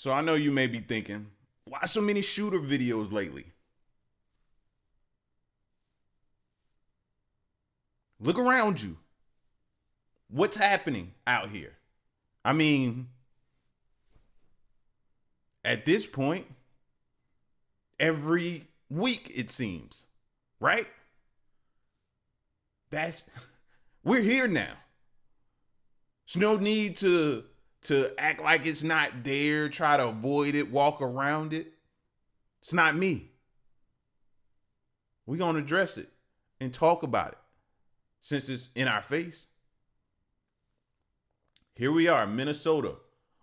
So I know you may be thinking, why so many shooter videos lately? Look around you. What's happening out here? I mean, at this point, every week it seems, right? We're here now. There's no need to act like it's not there, try to avoid it, walk around it. It's not me. We're going to address it and talk about it since it's in our face. Here we are, Minnesota.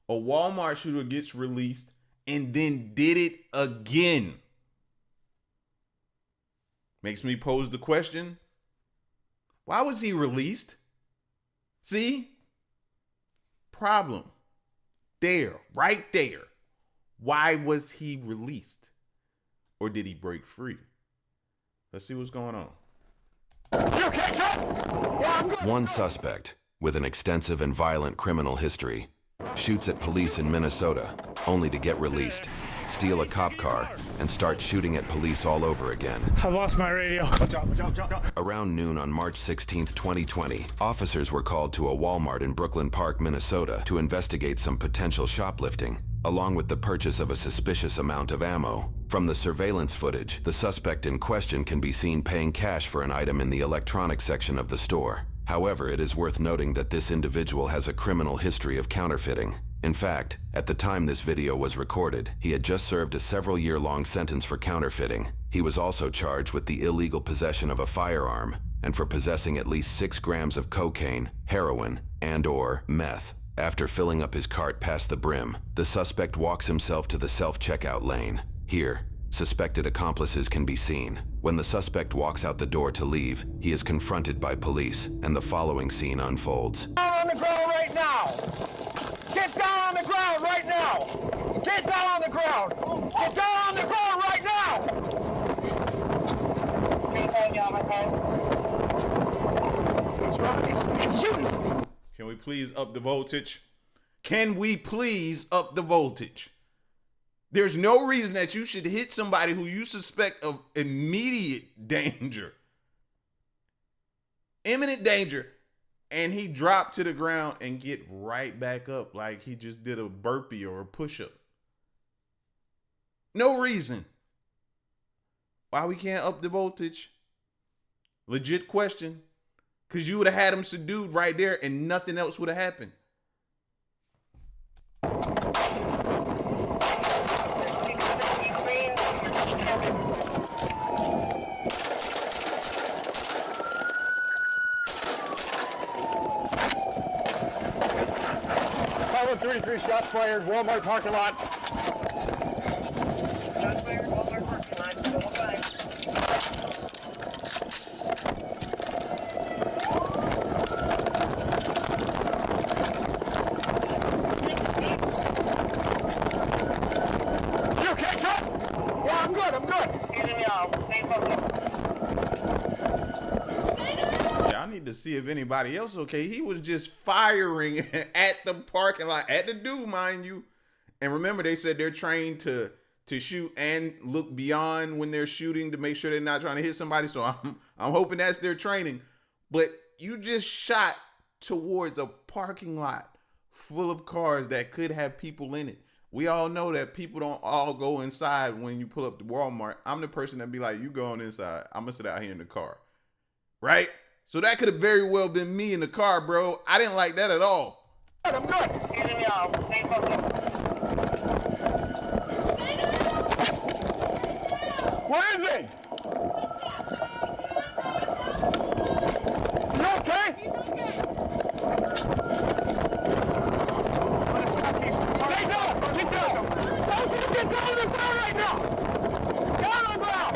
A Walmart shooter gets released and then did it again. Makes me pose the question, why was he released? See? Problem. There, right there. Why was he released? Or did he break free? Let's see what's going on. One suspect with an extensive and violent criminal history shoots at police in Minnesota only to get released, steal a cop car, and start shooting at police all over again. I've lost my radio. Watch out. Around noon on March 16, 2020, officers were called to a Walmart in Brooklyn Park, Minnesota to investigate some potential shoplifting, along with the purchase of a suspicious amount of ammo. From the surveillance footage, the suspect in question can be seen paying cash for an item in the electronics section of the store. However, it is worth noting that this individual has a criminal history of counterfeiting. In fact, at the time this video was recorded, he had just served a several-year-long sentence for counterfeiting. He was also charged with the illegal possession of a firearm and for possessing at least 6 grams of cocaine, heroin, and/or meth. After filling up his cart past the brim, the suspect walks himself to the self-checkout lane. Here, suspected accomplices can be seen. When the suspect walks out the door to leave, he is confronted by police, and the following scene unfolds. Down on the ground right now! Get down on the ground right now! Get down on the ground! Get down on the ground right now! What's wrong? He's shooting! Can we please up the voltage? Can we please up the voltage? There's no reason that you should hit somebody who you suspect of immediate danger. Imminent danger. And he dropped to the ground and get right back up like he just did a burpee or a push-up. No reason. Why we can't up the voltage? Legit question. Because you would have had him subdued right there and nothing else would have happened. 33 shots fired, Walmart parking lot. Shots fired, Walmart parking lot. Double time. You okay, cut? Yeah, I'm good. Yeah, I need to see if anybody else okay. He was just firing at the parking lot, at the dude, mind you. And remember, they said they're trained to shoot and look beyond when they're shooting to make sure they're not trying to hit somebody. So I'm hoping that's their training. But you just shot towards a parking lot full of cars that could have people in it. We all know that people don't all go inside when you pull up to Walmart. I'm the person that be like, you going inside. I'm going to sit out here in the car. Right? So that could have very well been me in the car, bro. I didn't like that at all. I'm good. Where is he? You okay? Stay down! Get down! Get down on the ground right now! Down on the ground!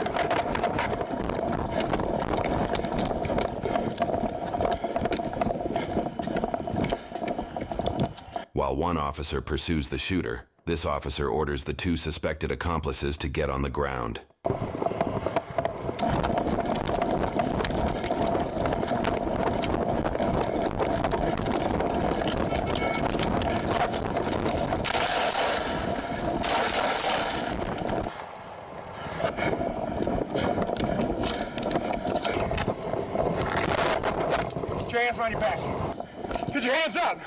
While one officer pursues the shooter, this officer orders the 2 suspected accomplices to get on the ground. behind your back. Get your hands up.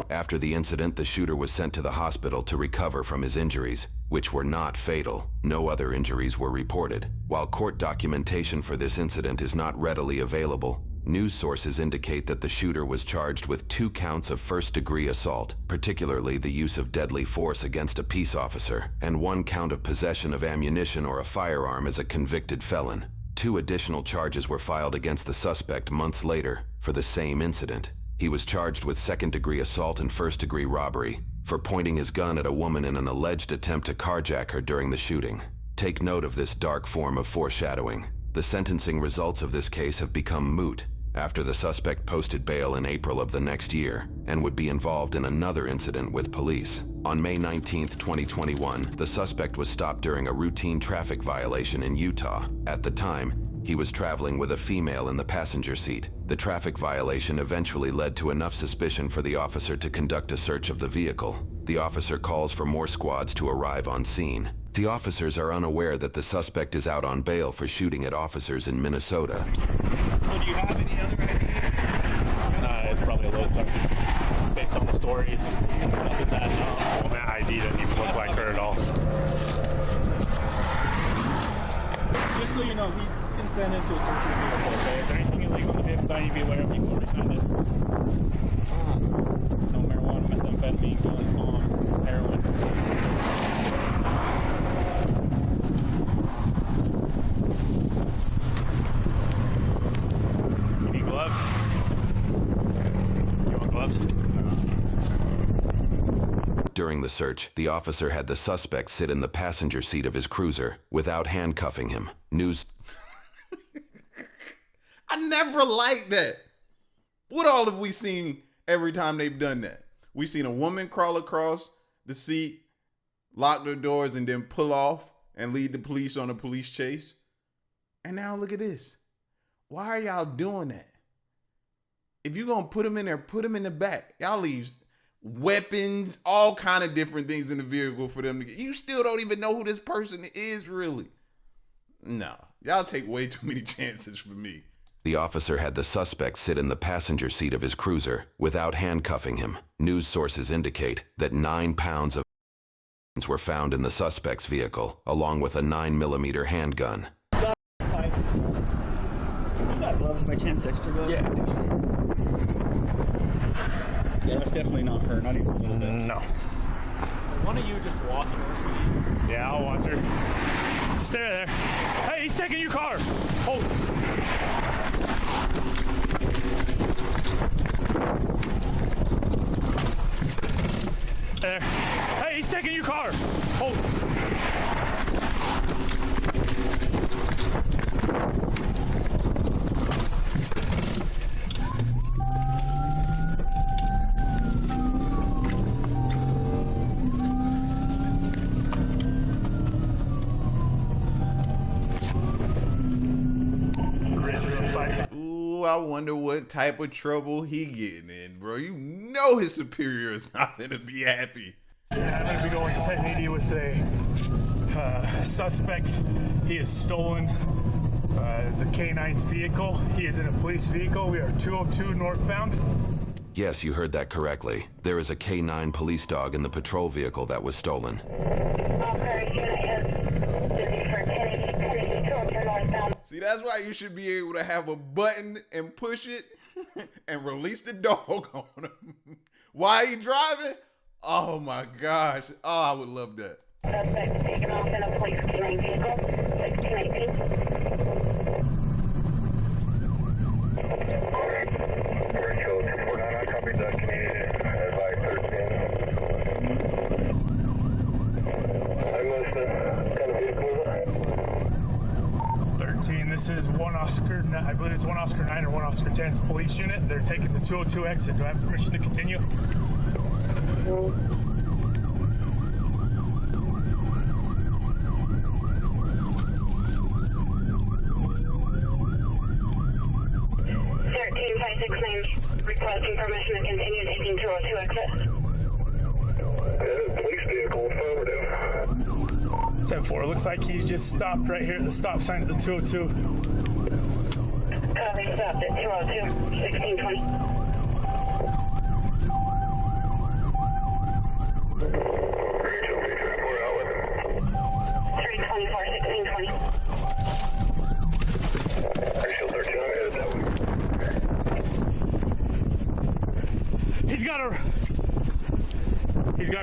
After the incident, the shooter was sent to the hospital to recover from his injuries, which were not fatal. No other injuries were reported. While court documentation for this incident is not readily available, news sources indicate that the shooter was charged with 2 counts of first-degree assault, particularly the use of deadly force against a peace officer, and 1 count of possession of ammunition or a firearm as a convicted felon. 2 additional charges were filed against the suspect months later for the same incident. He was charged with second-degree assault and first-degree robbery for pointing his gun at a woman in an alleged attempt to carjack her during the shooting. Take note of this dark form of foreshadowing. The sentencing results of this case have become moot after the suspect posted bail in April of the next year and would be involved in another incident with police. On May 19, 2021, the suspect was stopped during a routine traffic violation in Utah. At the time, he was traveling with a female in the passenger seat. The traffic violation eventually led to enough suspicion for the officer to conduct a search of the vehicle. The officer calls for more squads to arrive on scene. The officers are unaware that the suspect is out on bail for shooting at officers in Minnesota. So do you have any other idea? It's probably a little quicker. Based on the stories. Look at that. Well, that ID doesn't even look like her at all. Just so you know, he's consented to a search of the vehicle, okay? Is there anything illegal in the vehicle that I need to be aware of before we find it? No marijuana, methamphetamine, guns, bombs, heroin. You need gloves? You want gloves? During the search, the officer had the suspect sit in the passenger seat of his cruiser without handcuffing him. News. I never liked that. What all have we seen every time they've done that? We seen a woman crawl across the seat, lock their doors, and then pull off and lead the police on a police chase. And now look at this. Why are y'all doing that? If you're going to put them in there, put them in the back. Y'all leave weapons, all kind of different things in the vehicle for them to get. You still don't even know who this person is, really. No, y'all take way too many chances for me. The officer had the suspect sit in the passenger seat of his cruiser without handcuffing him. News sources indicate that 9 pounds of were found in the suspect's vehicle, along with a 9mm handgun. You got gloves by chance, extra gloves? Yeah. Yeah, that's definitely not her, not even a little bit. No. Why don't you just watch her? Yeah, I'll watch her. Stay there. Hey, he's taking your car. Hold. There. Hey, he's taking your car. Hold. Ooh, I wonder what type of trouble he getting in, bro. You know his superior is not gonna be happy. I'm going to be going 1080 with a suspect. He has stolen the K9's vehicle. He is in a police vehicle. We are 202 northbound. Yes, you heard that correctly. There is a K9 police dog in the patrol vehicle that was stolen. See, that's why you should be able to have a button and push it and release the dog on him. Why he driving? Oh my gosh. Oh, I would love that. Suspect taken off in a police K9 vehicle, 13, this is one Oscar, I believe it's one Oscar 9 or one Oscar 10's police unit. They're taking the 202 exit. Do I have permission to continue? Requesting permission to continue taking 202 exit. Police vehicle, affirmative. 10-4. Looks like he's just stopped right here at the stop sign at the 202. Copy, stopped at 202, 1620. Rachel, base 4 out with him. 324, 1620. Rachel 13, I'm headed that way. He's got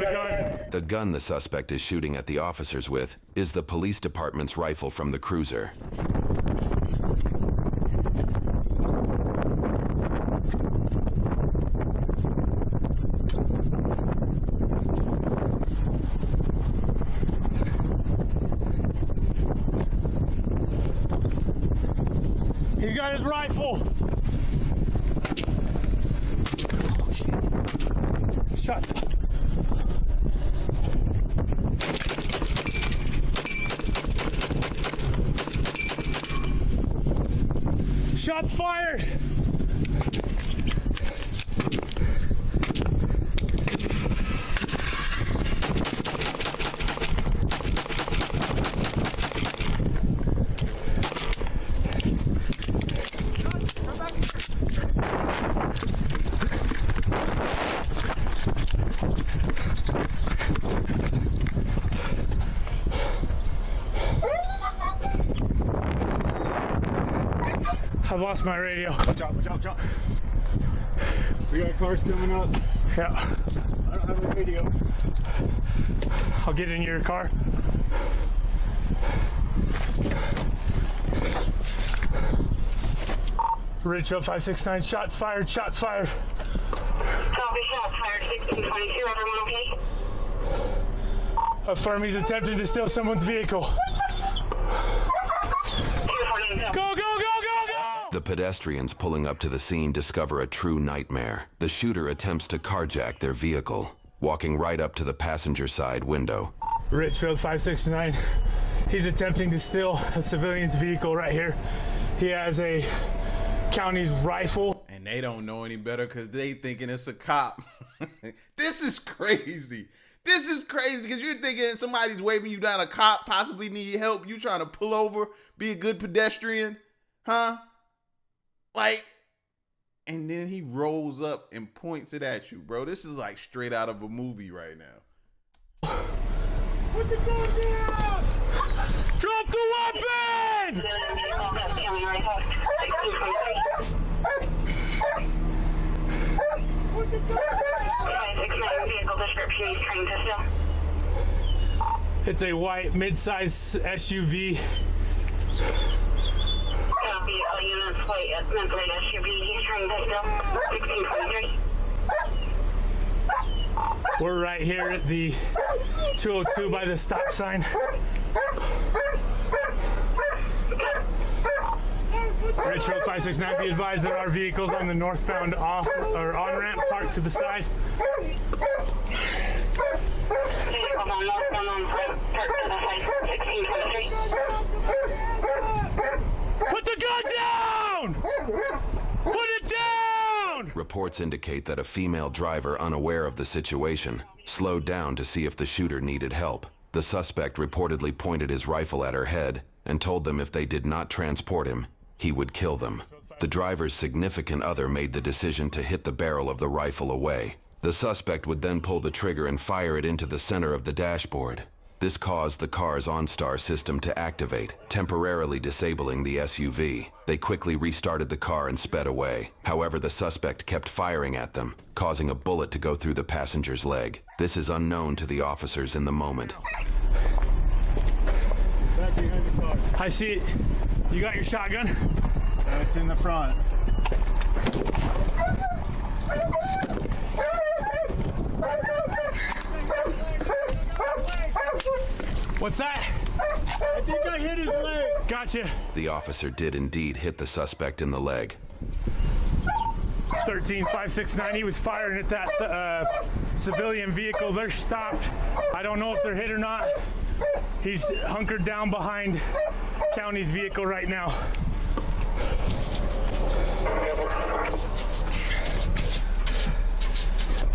a gun. The gun the suspect is shooting at the officers with is the police department's rifle from the cruiser. He's got his rifle. Oh, shit. Shot. Shots fired. I've lost my radio. Watch out, watch out, watch out. We got cars coming up. Yeah. I don't have a radio. I'll get in your car. Ridgefield 569, shots fired, shots fired. Copy, shots fired, 1622. Everyone okay? Affirm he's attempting to steal someone's vehicle. 249. Go, go, go, go, go! The pedestrians pulling up to the scene discover a true nightmare. The shooter attempts to carjack their vehicle, walking right up to the passenger side window. Richfield 569. He's attempting to steal a civilian's vehicle right here. He has a county's rifle. And they don't know any better because they thinking it's a cop. This is crazy. This is crazy because you're thinking somebody's waving you down, a cop possibly need help. You trying to pull over, be a good pedestrian, huh? Like, and then he rolls up and points it at you, bro. This is like straight out of a movie right now. Put the gun down! Drop the weapon! It's a white mid-size SUV. Copy, all units, white mid-size SUV. He's trying to steal 1623. We're right here at the 202 by the stop sign. Richfield 569, be advised there are vehicles on the northbound off or on ramp parked to the side. Vehicles on northbound on ramp parked to the side, 1623. Put the gun down! Put it down! Reports indicate that a female driver, unaware of the situation, slowed down to see if the shooter needed help. The suspect reportedly pointed his rifle at her head and told them if they did not transport him, he would kill them. The driver's significant other made the decision to hit the barrel of the rifle away. The suspect would then pull the trigger and fire it into the center of the dashboard. This caused the car's OnStar system to activate, temporarily disabling the SUV. They quickly restarted the car and sped away. However, the suspect kept firing at them, causing a bullet to go through the passenger's leg. This is unknown to the officers in the moment. Back behind the car. I see it. You got your shotgun? It's in the front. What's that? I think I hit his leg. Gotcha. The officer did indeed hit the suspect in the leg. 13569, he was firing at that civilian vehicle. They're stopped. I don't know if they're hit or not. He's hunkered down behind county's vehicle right now.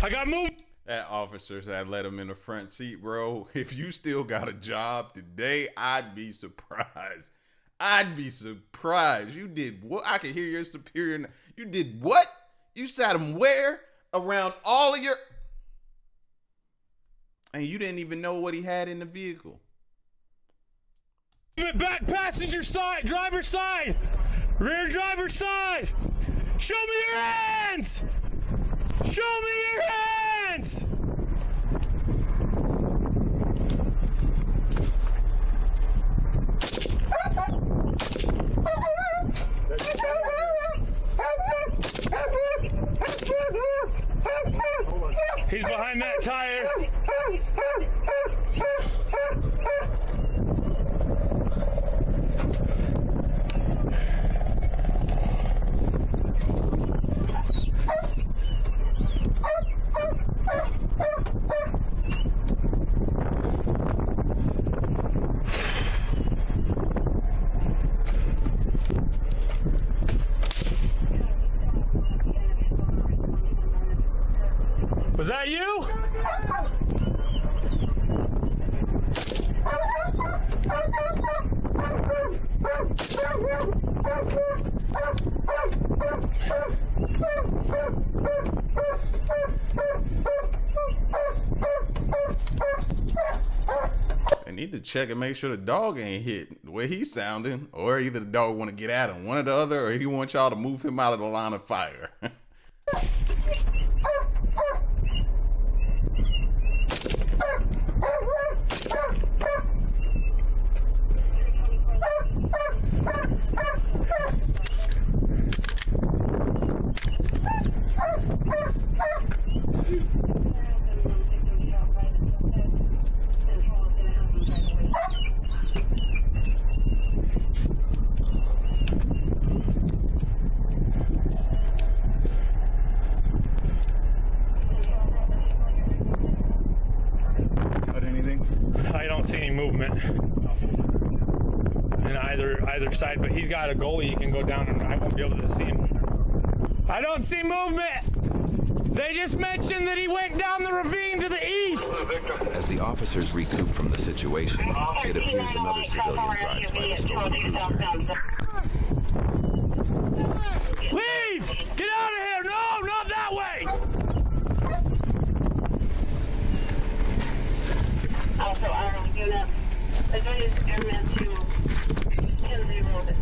I got moved. That officer said let him in the front seat, bro. If you still got a job today, I'd be surprised. I'd be surprised. You did what? I can hear your superior. You did what? You sat him where? Around all of your... And you didn't even know what he had in the vehicle. Back passenger side, driver's side, rear driver's side. Show me your hands. Show me your hands. He's behind that tire. Was that you? I need to check and make sure the dog ain't hit the way he's sounding, or either the dog want to get at him, one or the other, or he wants y'all to move him out of the line of fire. I don't see any movement in either side, but he's got a goalie he can go down and I won't be able to see him. I don't see movement. They just mentioned that he went down the ravine to the east. As the officers recoup from the situation, it appears another civilian drives by the stolen cruiser. Leave! Get out of here! No, not that way! Also, unit, advised airman to 10-0 that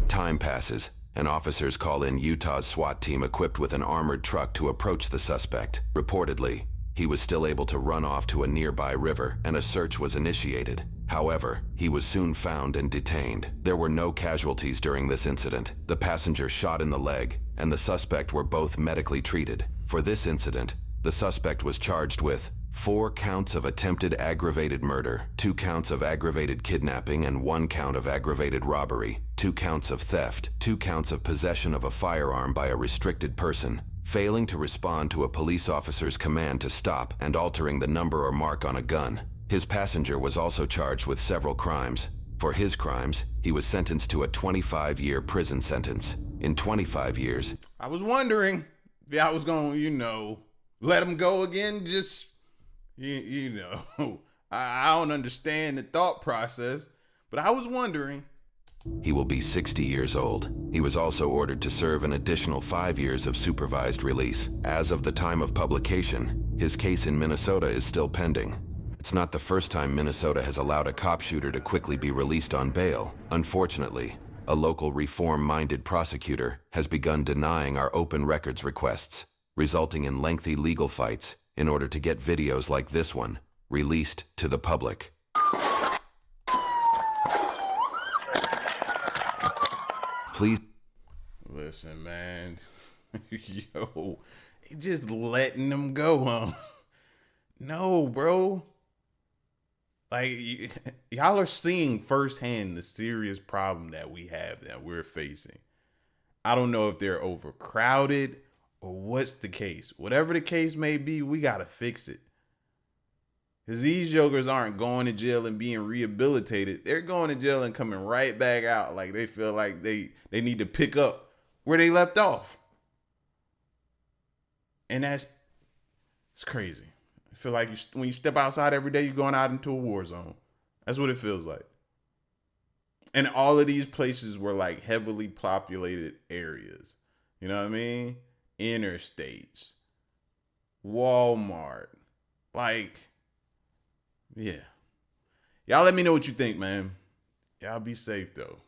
Time passes, and officers call in Utah's SWAT team equipped with an armored truck to approach the suspect. Reportedly, he was still able to run off to a nearby river, and a search was initiated. However, he was soon found and detained. There were no casualties during this incident. The passenger shot in the leg, and the suspect were both medically treated. For this incident, the suspect was charged with 4 counts of attempted aggravated murder, 2 counts of aggravated kidnapping, and 1 count of aggravated robbery, 2 counts of theft, 2 counts of possession of a firearm by a restricted person, failing to respond to a police officer's command to stop, and altering the number or mark on a gun. His passenger was also charged with several crimes. For his crimes, he was sentenced to a 25-year prison sentence. In 25 years... I was wondering if I was going to, let him go again, just... I don't understand the thought process, but I was wondering. He will be 60 years old. He was also ordered to serve an additional 5 years of supervised release. As of the time of publication, his case in Minnesota is still pending. It's not the first time Minnesota has allowed a cop shooter to quickly be released on bail. Unfortunately, a local reform-minded prosecutor has begun denying our open records requests, resulting in lengthy legal fights in order to get videos like this one released to the public. Please. Listen, man. Yo, just letting them go, huh? No, bro. Like y'all are seeing firsthand the serious problem that we have, that we're facing. I don't know if they're overcrowded or what's the case. Whatever the case may be, we gotta fix it. Because these jokers aren't going to jail and being rehabilitated. They're going to jail and coming right back out like they feel like they need to pick up where they left off. And it's crazy. I feel like when you step outside every day, you're going out into a war zone. That's what it feels like. And all of these places were like heavily populated areas. You know what I mean? Interstates. Walmart. Like, yeah. Y'all let me know what you think, man. Y'all be safe, though.